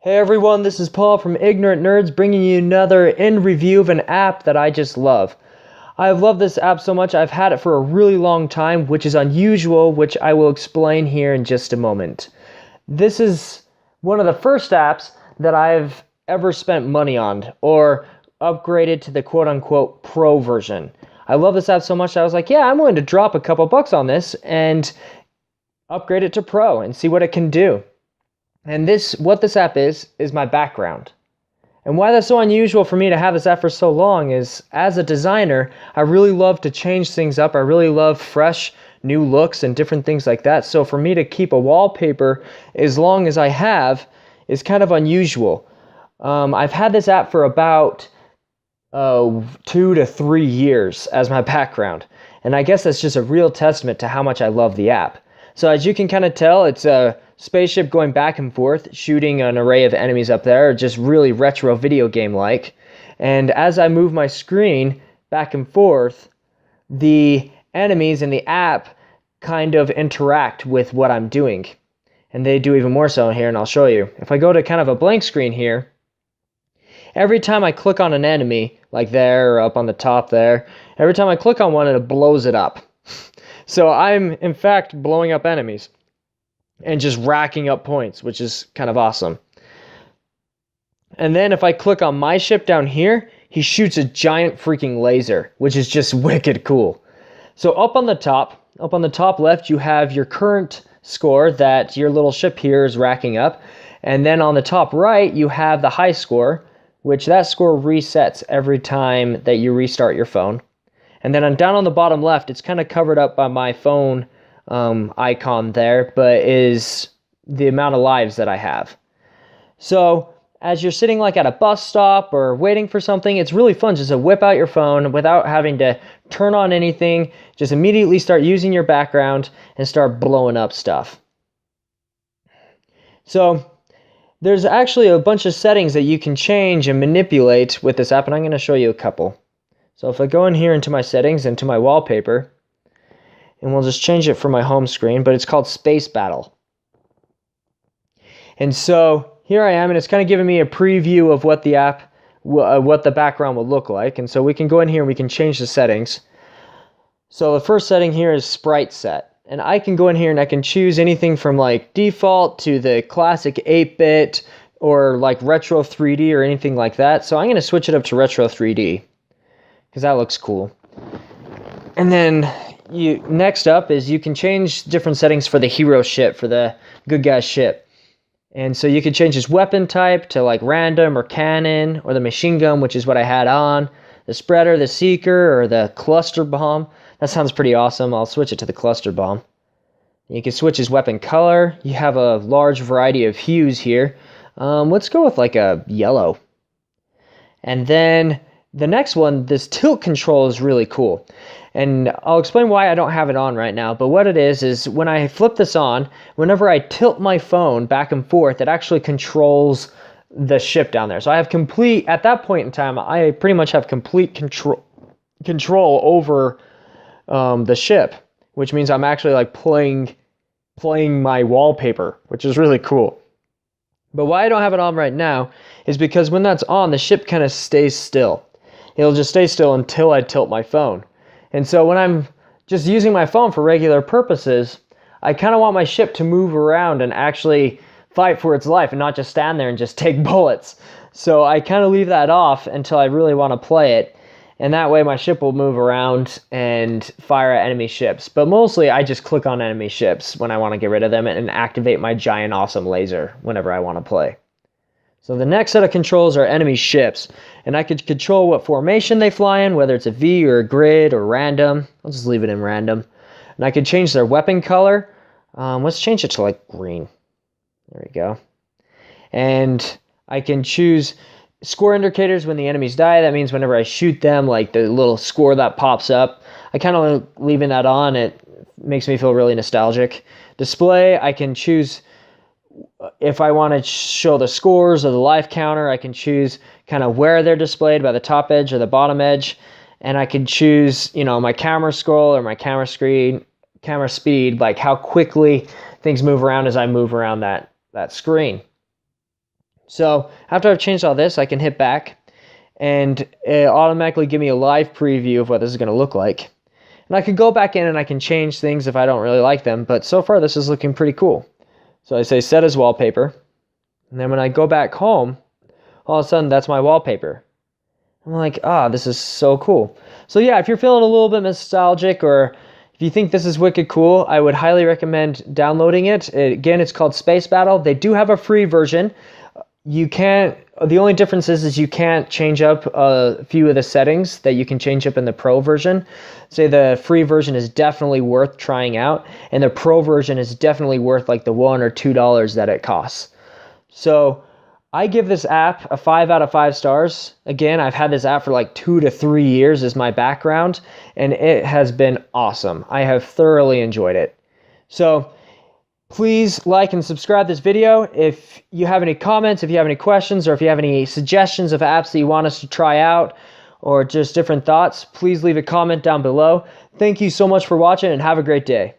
Hey everyone, this is Paul from Ignorant Nerds bringing you another end review of an app that I just love. I've loved this app so much I've had it for a really long time, which is unusual, which I will explain here in just a moment. This is one of the first apps that I've ever spent money on or upgraded to the quote-unquote pro version. I love this app so much that I was like, yeah, I'm willing to drop a couple bucks on this and upgrade it to pro and see what it can do. And what this app is my background. And why that's so unusual for me to have this app for so long is, as a designer, I really love to change things up. I really love fresh, new looks and different things like that. So for me to keep a wallpaper as long as I have is kind of unusual. I've had this app for about 2 to 3 years as my background. And I guess that's just a real testament to how much I love the app. So as you can kind of tell, it's a spaceship going back and forth, shooting an array of enemies up there, just really retro video game-like. And as I move my screen back and forth, the enemies in the app kind of interact with what I'm doing. And they do even more so in here, and I'll show you. If I go to kind of a blank screen here, every time I click on an enemy, like there or up on the top there, every time I click on one, it blows it up. So I'm, in fact, blowing up enemies and just racking up points, which is kind of awesome. And then if I click on my ship down here, he shoots a giant freaking laser, which is just wicked cool. So up on the top left, you have your current score that your little ship here is racking up. And then on the top right, you have the high score, which that score resets every time that you restart your phone. And then down on the bottom left, it's kind of covered up by my phone icon there, but is the amount of lives that I have. So as you're sitting like at a bus stop or waiting for something, it's really fun just to whip out your phone without having to turn on anything. Just immediately start using your background and start blowing up stuff. So there's actually a bunch of settings that you can change and manipulate with this app, and I'm going to show you a couple. So if I go in here into my settings, into my wallpaper, and we'll just change it for my home screen, but it's called Space Battle. And so here I am, and it's kind of giving me a preview of what the app, what the background will look like. And so we can go in here and we can change the settings. So the first setting here is Sprite Set. And I can go in here and I can choose anything from like default to the classic 8-bit or like retro 3D or anything like that. So I'm going to switch it up to retro 3D. Because that looks cool. And then next up is you can change different settings for the hero ship, for the good guy's ship. And so you can change his weapon type to like random or cannon, or the machine gun, which is what I had on, the spreader, the seeker, or the cluster bomb. That sounds pretty awesome. I'll switch it to the cluster bomb. You can switch his weapon color. You have a large variety of hues here. Let's go with like a yellow. And then the next one, this tilt control is really cool. And I'll explain why I don't have it on right now. But what it is when I flip this on, whenever I tilt my phone back and forth, it actually controls the ship down there. So I have at that point in time, I pretty much have complete control over the ship. Which means I'm actually like playing my wallpaper, which is really cool. But why I don't have it on right now is because when that's on, the ship kind of stays still. It'll just stay still until I tilt my phone. And so when I'm just using my phone for regular purposes, I kind of want my ship to move around and actually fight for its life and not just stand there and just take bullets. So I kind of leave that off until I really want to play it. And that way my ship will move around and fire at enemy ships. But mostly I just click on enemy ships when I want to get rid of them and activate my giant awesome laser whenever I want to play. So the next set of controls are enemy ships, and I could control what formation they fly in, whether it's a V or a grid or random. I'll just leave it in random. And I could change their weapon color. Let's change it to like green. There we go. And I can choose score indicators when the enemies die. That means whenever I shoot them, like the little score that pops up. I kind of like leaving that on. It makes me feel really nostalgic. Display, I can choose if I want to show the scores or the life counter. I can choose kind of where they're displayed, by the top edge or the bottom edge. And I can choose, my camera scroll or my camera speed, like how quickly things move around as I move around that screen. So after I've changed all this, I can hit back and it automatically give me a live preview of what this is going to look like. And I can go back in and I can change things if I don't really like them, but so far this is looking pretty cool. So I say set as wallpaper, and then when I go back home, all of a sudden that's my wallpaper. I'm like, this is so cool. So yeah, if you're feeling a little bit nostalgic, or if you think this is wicked cool, I would highly recommend downloading it. Again, it's called Space Battle. They do have a free version. The only difference is you can't change up a few of the settings that you can change up in the pro version. Say the free version is definitely worth trying out, and the pro version is definitely worth like the $1 or $2 that it costs. So I give this app a 5 out of 5 stars. Again, I've had this app for like 2 to 3 years as my background, and it has been awesome. I have thoroughly enjoyed it. So please like and subscribe this video. If you have any comments, if you have any questions, or if you have any suggestions of apps that you want us to try out, or just different thoughts, please leave a comment down below. Thank you so much for watching, and have a great day.